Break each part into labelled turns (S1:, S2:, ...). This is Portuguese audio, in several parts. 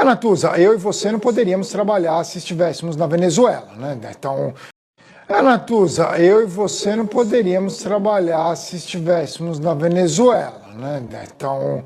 S1: Natuza, eu e você não poderíamos trabalhar se estivéssemos na Venezuela, né? Então, Natuza, eu e você não poderíamos trabalhar se estivéssemos na Venezuela, né? Então,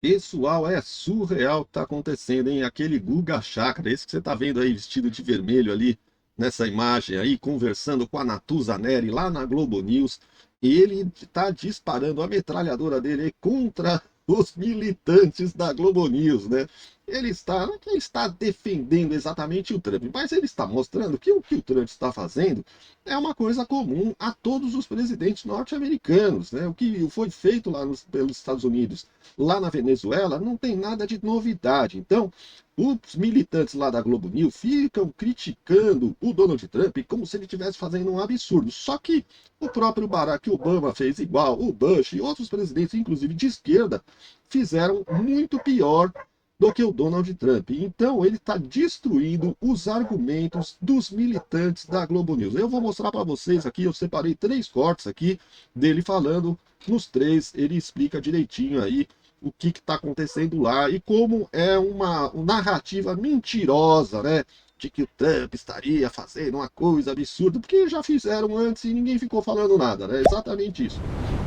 S2: Pessoal, é surreal o que está acontecendo, hein? Aquele Guga Chakra, esse que você está vendo aí vestido de vermelho ali nessa imagem aí, conversando com a Natuza Neri lá na Globo News, ele está disparando a metralhadora dele aí contra os militantes da Globo News, né? Ele está defendendo exatamente o Trump, mas ele está mostrando que o que o Trump está fazendo é uma coisa comum a todos os presidentes norte-americanos, né? O que foi feito lá pelos Estados Unidos, lá na Venezuela, não tem nada de novidade. Então, os militantes lá da Globo News ficam criticando o Donald Trump como se ele estivesse fazendo um absurdo. Só que o próprio Barack Obama fez igual, o Bush e outros presidentes, inclusive de esquerda, fizeram muito pior do que o Donald Trump. Então ele está destruindo os argumentos dos militantes da Globo News. Eu vou mostrar para vocês aqui, eu separei 3 cortes aqui dele falando. Nos 3 ele explica direitinho aí o que está acontecendo lá e como é uma narrativa mentirosa, né? De que o Trump estaria fazendo uma coisa absurda, porque já fizeram antes e ninguém ficou falando nada, né? Exatamente isso.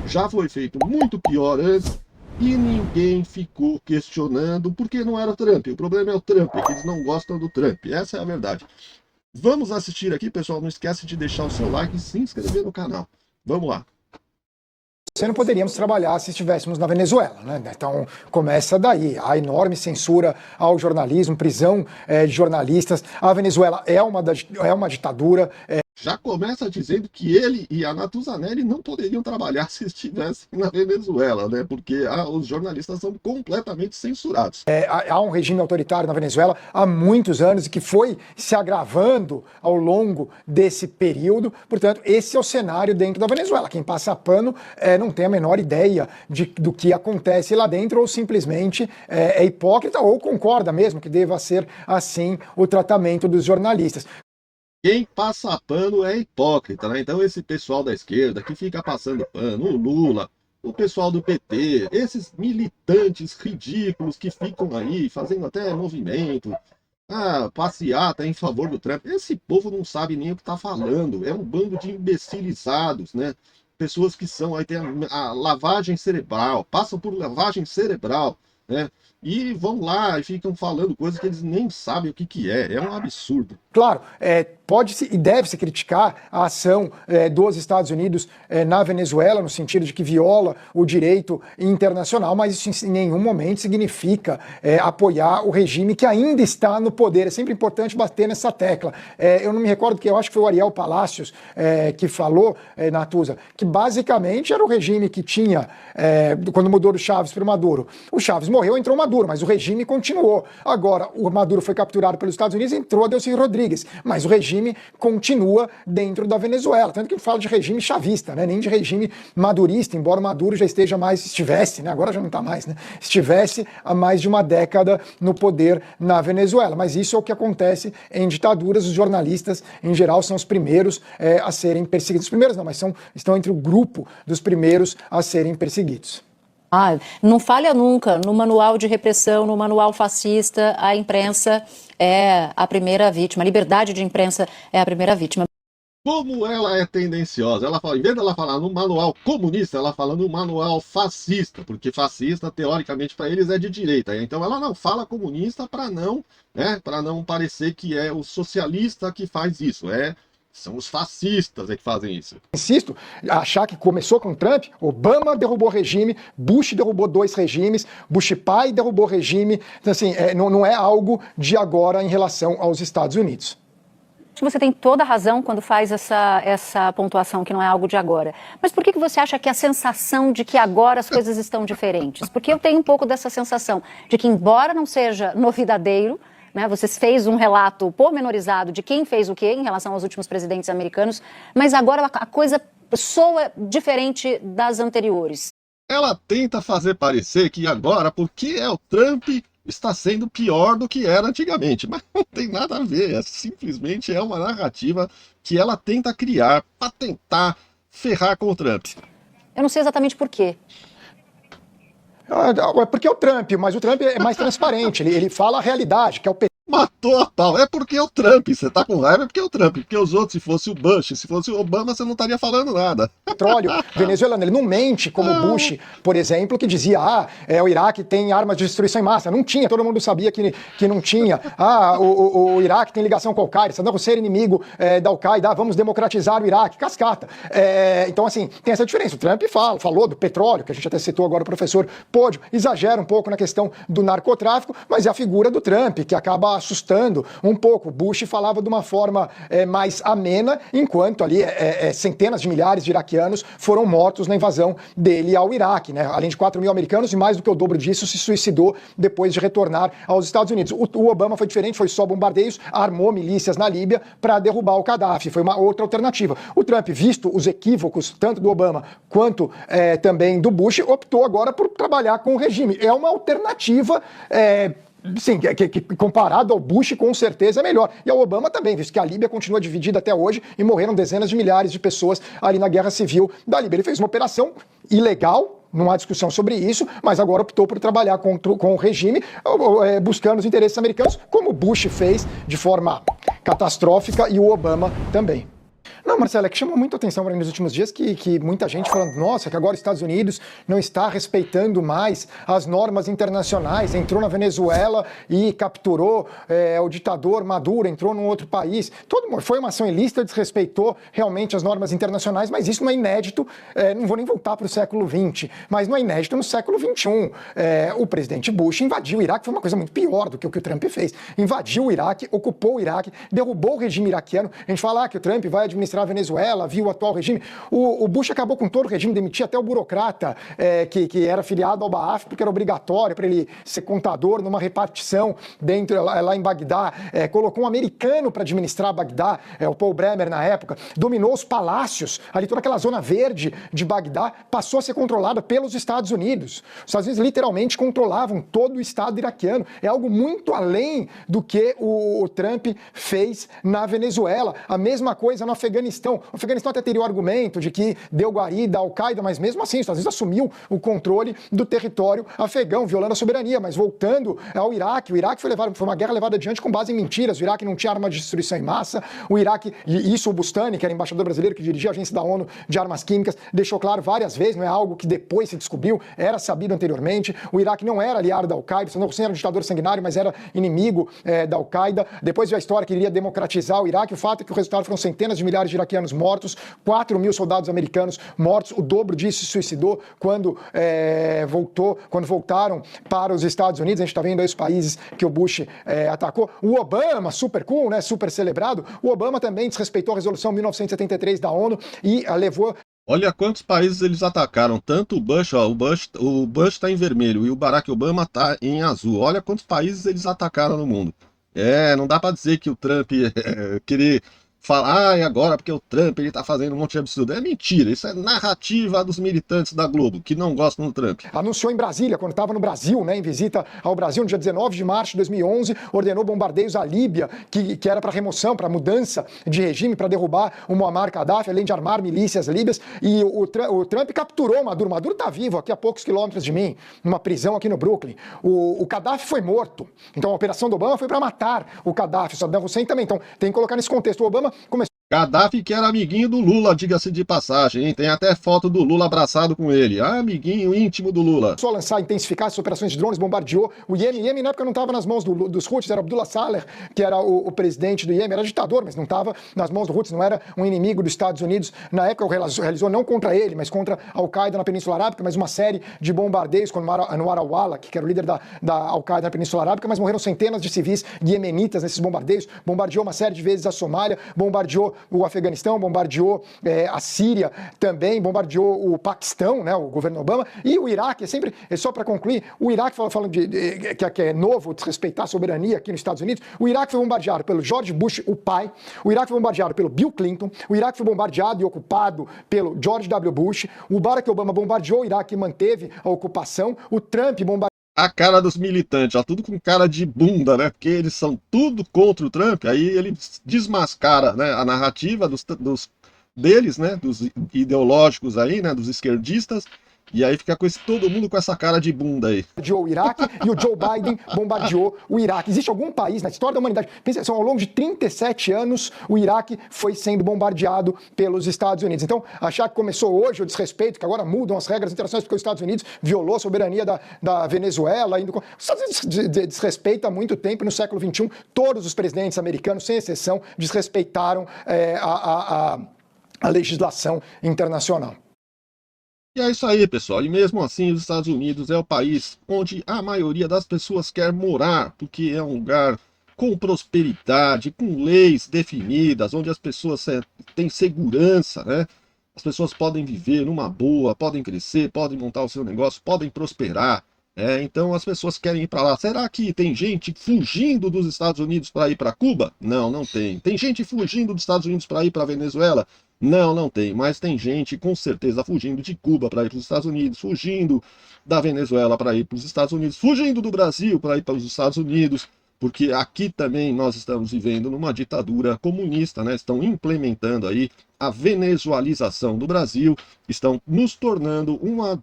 S2: Já foi feito muito pior antes e ninguém ficou questionando, porque não era o Trump. O problema é o Trump, é que eles não gostam do Trump. Essa é a verdade. Vamos assistir aqui, pessoal. Não esquece de deixar o seu like e se inscrever no canal. Vamos lá.
S1: você não poderíamos trabalhar se estivéssemos na Venezuela, né? Então, começa daí. A enorme censura ao jornalismo, prisão de jornalistas. A Venezuela é uma ditadura.
S2: Já começa dizendo que ele e a Natuza Neri não poderiam trabalhar se estivessem na Venezuela, né? Porque os jornalistas são completamente censurados.
S1: Há um regime autoritário na Venezuela há muitos anos e que foi se agravando ao longo desse período. Portanto, esse é o cenário dentro da Venezuela. Quem passa pano não tem a menor ideia do que acontece lá dentro ou simplesmente é hipócrita ou concorda mesmo que deva ser assim o tratamento dos jornalistas.
S2: Quem passa pano é hipócrita, né? Então esse pessoal da esquerda que fica passando pano, o Lula, o pessoal do PT, esses militantes ridículos que ficam aí fazendo até movimento, passeata em favor do Trump, esse povo não sabe nem o que está falando, é um bando de imbecilizados, né? Pessoas que são, aí tem a lavagem cerebral, passam por lavagem cerebral, né? E vão lá e ficam falando coisas que eles nem sabem o que é um absurdo.
S1: Claro, pode-se e deve-se criticar a ação dos Estados Unidos na Venezuela, no sentido de que viola o direito internacional, mas isso em nenhum momento significa apoiar o regime que ainda está no poder. É sempre importante bater nessa tecla. Eu não me recordo, que eu acho que foi o Ariel Palacios que falou, Natuza, que basicamente era o regime que tinha, quando mudou do Chávez para o Maduro. O Chávez morreu, entrou o Maduro, mas o regime continuou. Agora, o Maduro foi capturado pelos Estados Unidos, entrou Delcy Rodrigues, mas o regime continua dentro da Venezuela. Tanto que fala de regime chavista, né? Nem de regime madurista, embora o Maduro já estivesse, né? Agora já não está mais, né? Estivesse há mais de uma década no poder na Venezuela. Mas isso é o que acontece em ditaduras. Os jornalistas, em geral, são os primeiros a serem perseguidos. Os primeiros não, mas estão entre o grupo dos primeiros a serem perseguidos.
S3: Não falha nunca. No manual de repressão, no manual fascista, a imprensa é a primeira vítima. A liberdade de imprensa é a primeira vítima.
S2: Como ela é tendenciosa, ela fala, em vez dela falar no manual comunista, ela fala no manual fascista, porque fascista, teoricamente, para eles é de direita. Então ela não fala comunista para não parecer que é o socialista que faz isso. São os fascistas que fazem isso.
S1: Insisto, achar que começou com Trump, Obama derrubou o regime, Bush derrubou 2 regimes, Bush pai derrubou o regime. Então, assim, não é algo de agora em relação aos Estados Unidos.
S3: Você tem toda a razão quando faz essa pontuação, que não é algo de agora. Mas por que você acha que a sensação de que agora as coisas estão diferentes? Porque eu tenho um pouco dessa sensação de que, embora não seja novidadeiro, né, você fez um relato pormenorizado de quem fez o quê em relação aos últimos presidentes americanos, mas agora a coisa soa diferente das anteriores.
S2: Ela tenta fazer parecer que agora, porque é o Trump, está sendo pior do que era antigamente, mas não tem nada a ver, simplesmente é uma narrativa que ela tenta criar para tentar ferrar com o Trump.
S3: Eu não sei exatamente por quê.
S1: Porque é o Trump, mas o Trump é mais transparente, ele fala a realidade, que é o
S2: Matou a pau. É porque é o Trump. Você tá com raiva porque é o Trump. Porque os outros, se fosse o Bush, se fosse o Obama, você não estaria falando nada.
S1: petróleo venezuelano. Ele não mente como o Bush, por exemplo, que dizia, o Iraque tem armas de destruição em massa. Não tinha, todo mundo sabia que não tinha. O Iraque tem ligação com a Al-Qaeda, Saddam Hussein inimigo da Al-Qaeda, vamos democratizar o Iraque. Cascata. Então, assim, tem essa diferença. O Trump falou do petróleo, que a gente até citou agora o professor Podio, exagera um pouco na questão do narcotráfico, mas é a figura do Trump que acaba assustando um pouco. O Bush falava de uma forma mais amena, enquanto ali centenas de milhares de iraquianos foram mortos na invasão dele ao Iraque, né? Além de 4 mil americanos, e mais do que o dobro disso se suicidou depois de retornar aos Estados Unidos. O Obama foi diferente, foi só bombardeios, armou milícias na Líbia para derrubar o Gaddafi, foi uma outra alternativa. O Trump, visto os equívocos tanto do Obama quanto também do Bush, optou agora por trabalhar com o regime. É uma alternativa sim, que comparado ao Bush, com certeza é melhor. E ao Obama também, visto que a Líbia continua dividida até hoje e morreram dezenas de milhares de pessoas ali na guerra civil da Líbia. Ele fez uma operação ilegal, não há discussão sobre isso, mas agora optou por trabalhar com o regime, buscando os interesses americanos, como o Bush fez de forma catastrófica e o Obama também. Não, Marcelo, é que chamou muito atenção para mim nos últimos dias que muita gente falando, nossa, que agora os Estados Unidos não está respeitando mais as normas internacionais, entrou na Venezuela e capturou o ditador Maduro, entrou num outro país. Foi uma ação ilícita, desrespeitou realmente as normas internacionais, mas isso não é inédito, não vou nem voltar para o século XX, mas não é inédito no século XXI. O presidente Bush invadiu o Iraque, foi uma coisa muito pior do que o Trump fez. Invadiu o Iraque, ocupou o Iraque, derrubou o regime iraquiano. A gente fala que o Trump vai administrar a Venezuela, viu o atual regime. O Bush acabou com todo o regime, demitia até o burocrata que era filiado ao Baaf, porque era obrigatório para ele ser contador numa repartição lá em Bagdá. Colocou um americano para administrar Bagdá, o Paul Bremer na época. Dominou os palácios, ali toda aquela zona verde de Bagdá passou a ser controlada pelos Estados Unidos. Os Estados Unidos literalmente controlavam todo o Estado iraquiano. É algo muito além do que o Trump fez na Venezuela. A mesma coisa no Afeganistão. O Afeganistão até teria o argumento de que deu guarida à Al-Qaeda, mas mesmo assim, os Estados Unidos assumiu o controle do território afegão, violando a soberania. Mas voltando ao Iraque, o Iraque foi uma guerra levada adiante com base em mentiras. O Iraque não tinha arma de destruição em massa. O Iraque, e isso o Bustani, que era embaixador brasileiro, que dirigia a agência da ONU de armas químicas, deixou claro várias vezes, não é algo que depois se descobriu, era sabido anteriormente. O Iraque não era aliado da Al-Qaeda, Saddam Hussein era um ditador sanguinário, mas era inimigo da Al-Qaeda. Depois veio a história que iria democratizar o Iraque. O fato é que o resultado foram centenas de milhares de iraquianos mortos, 4 mil soldados americanos mortos, o dobro disso se suicidou quando voltaram para os Estados Unidos. A gente está vendo aí os países que o Bush atacou. O Obama, super cool, né, super celebrado, o Obama também desrespeitou a resolução 1973 da ONU e levou...
S2: Olha quantos países eles atacaram, tanto o Bush está em vermelho e o Barack Obama está em azul. Olha quantos países eles atacaram no mundo. Não dá para dizer que o Trump querer falar, e agora porque o Trump ele tá fazendo um monte de absurdo. É mentira, isso é narrativa dos militantes da Globo, que não gostam do Trump.
S1: Anunciou em Brasília, quando estava no Brasil, né, em visita ao Brasil, no dia 19 de março de 2011, ordenou bombardeios à Líbia, que era para remoção, para mudança de regime, para derrubar o Muammar Gaddafi, além de armar milícias líbias, e o Trump capturou o Maduro. Maduro está vivo, aqui a poucos quilômetros de mim, numa prisão aqui no Brooklyn. O Gaddafi foi morto, então a operação do Obama foi para matar o Gaddafi, o Saddam Hussein também, então tem que colocar nesse contexto. O Obama começou...
S2: Gaddafi que era amiguinho do Lula, diga-se de passagem, hein? Tem até foto do Lula abraçado com ele. Amiguinho íntimo do Lula.
S1: Só lançar, intensificar as operações de drones, bombardeou o Iêmen. O Iêmen na época não estava nas mãos dos Houthis, era Abdullah Saleh, que era o presidente do Iêmen, era ditador, mas não estava nas mãos dos Houthis, não era um inimigo dos Estados Unidos. Na época realizou não contra ele, mas contra a Al-Qaeda na Península Arábica, mas uma série de bombardeios, como Anwar al-Awlaki, que era o líder da Al-Qaeda na Península Arábica, mas morreram centenas de civis iemenitas nesses bombardeios. Bombardeou uma série de vezes a Somália, bombardeou o Afeganistão, bombardeou a Síria também, bombardeou o Paquistão, né, o governo Obama, e o Iraque, só para concluir, o Iraque, falando que é novo desrespeitar a soberania aqui nos Estados Unidos, o Iraque foi bombardeado pelo George Bush, o pai, o Iraque foi bombardeado pelo Bill Clinton, o Iraque foi bombardeado e ocupado pelo George W. Bush, o Barack Obama bombardeou o Iraque e manteve a ocupação, o Trump bombardeou
S2: a cara dos militantes, ó, tudo com cara de bunda, né? Porque eles são tudo contra o Trump, aí ele desmascara, né, a narrativa deles, né? Dos ideológicos aí, né? Dos esquerdistas, E aí fica todo mundo com essa cara de bunda aí.
S1: Bombardeou o Iraque e o Joe Biden bombardeou o Iraque. Existe algum país na história da humanidade, pensa, ao longo de 37 anos, o Iraque foi sendo bombardeado pelos Estados Unidos. Então, achar que começou hoje o desrespeito, que agora mudam as regras internacionais porque os Estados Unidos violou a soberania da Venezuela. Os Estados Unidos desrespeita há muito tempo, no século XXI, todos os presidentes americanos, sem exceção, desrespeitaram a legislação internacional.
S2: E é isso aí, pessoal. E mesmo assim, os Estados Unidos é o país onde a maioria das pessoas quer morar, porque é um lugar com prosperidade, com leis definidas, onde as pessoas têm segurança, né? As pessoas podem viver numa boa, podem crescer, podem montar o seu negócio, podem prosperar. Então as pessoas querem ir para lá. Será que tem gente fugindo dos Estados Unidos para ir para Cuba? Não, não tem. Tem gente fugindo dos Estados Unidos para ir para Venezuela? Não, não tem. Mas tem gente com certeza fugindo de Cuba para ir para os Estados Unidos, fugindo da Venezuela para ir para os Estados Unidos, fugindo do Brasil para ir para os Estados Unidos, porque aqui também nós estamos vivendo numa ditadura comunista, né? Estão implementando aí a venezualização do Brasil, estão nos tornando uma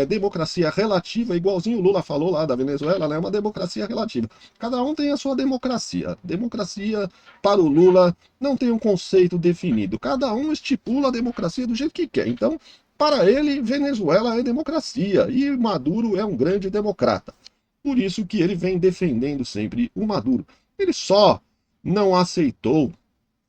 S2: democracia relativa, igualzinho o Lula falou lá da Venezuela, né? Uma democracia relativa. Cada um tem a sua democracia. Democracia, para o Lula, não tem um conceito definido. Cada um estipula a democracia do jeito que quer. Então, para ele, Venezuela é democracia e Maduro é um grande democrata. Por isso que ele vem defendendo sempre o Maduro. Ele só não aceitou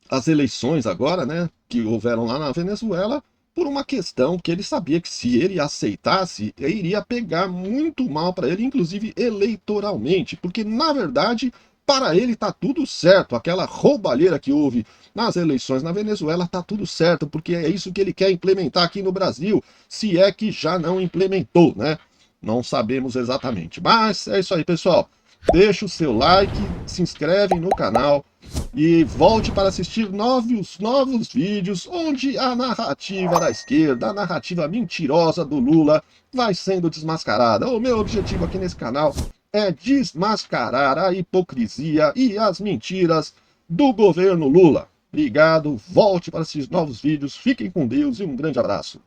S2: as eleições agora, né, que houveram lá na Venezuela, por uma questão que ele sabia que se ele aceitasse, iria pegar muito mal para ele, inclusive eleitoralmente, porque na verdade, para ele tá tudo certo, aquela roubalheira que houve nas eleições na Venezuela tá tudo certo, porque é isso que ele quer implementar aqui no Brasil, se é que já não implementou, né? Não sabemos exatamente, mas é isso aí, pessoal. Deixa o seu like, se inscreve no canal e volte para assistir novos vídeos onde a narrativa da esquerda, a narrativa mentirosa do Lula vai sendo desmascarada. O meu objetivo aqui nesse canal é desmascarar a hipocrisia e as mentiras do governo Lula. Obrigado, volte para assistir novos vídeos, fiquem com Deus e um grande abraço.